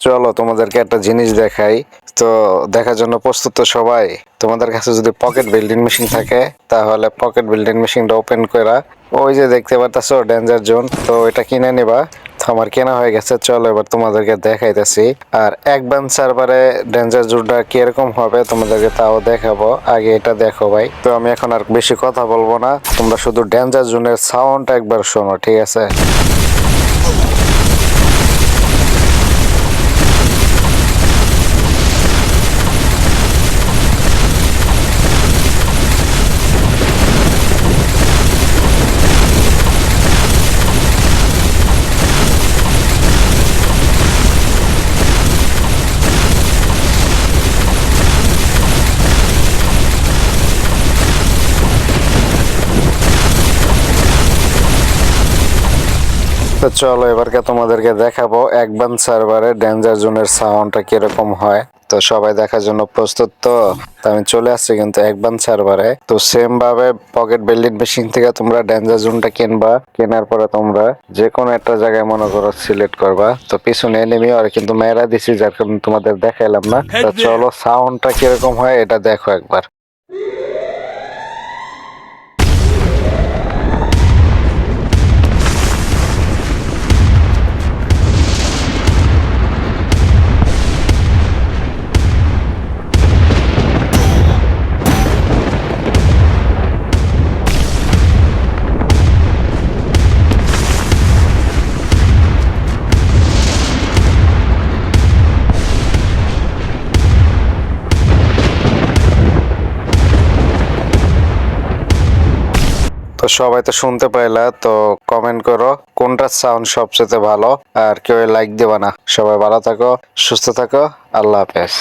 চলো তোমাদেরকে একটা জিনিস দেখাই। তো দেখার জন্য প্রস্তুত তো সবাই? তোমাদের কাছে যদি পকেট বিল্ডিং মেশিন থাকে তাহলে পকেট বিল্ডিং মেশিনটা ওপেন করা, ওই যে দেখতে পারতাছো ডেঞ্জার জোন, তো এটা কিনে নিবা। তো আমার কেনা হয়ে গেছে, চলো এবার তোমাদেরকে দেখাইতেছি। আর এক ব্যান সার্ভারে ডেঞ্জার জোনটা কিরকম হবে তোমাদেরকে তাও দেখাবো, আগে এটা দেখো ভাই। তো আমি এখন আর বেশি কথা বলবো না, তোমরা শুধু ডেঞ্জার জোনের সাউন্ডটা একবার শোনো, ঠিক আছে? তো চলো এবারকে তোমাদেরকে দেখাবো একবান সার্ভারে ডেঞ্জার জোনের সাউন্ডটা কিরকম হয়। তো সবাই দেখার জন্য প্রস্তুত তো? তো আমি চলে আসছি কিন্তু একবান সার্ভারে। তো সেম ভাবে পকেট বিল্ডিং মেশিন থেকে তোমরা ডেঞ্জার জোনটা কিনবা, কেনার পরে তোমরা যে কোনো একটা জায়গায় মনে করো সিলেক্ট করবা। তো পিছনে এনিমি আর কিন্তু মেয়েরা দিছি, যার কারণে তোমাদের দেখাইলাম না। তো চলো সাউন্ডটা কিরকম হয় এটা দেখো একবার। তো সবাই তো শুনতে পাইলা, তো কমেন্ট করো কোনটার সাউন্ড সবচেয়ে ভালো, আর কেউ লাইক দেবা না। সবাই ভালো থাকো, সুস্থ থাকো, আল্লাহ হাফেজ।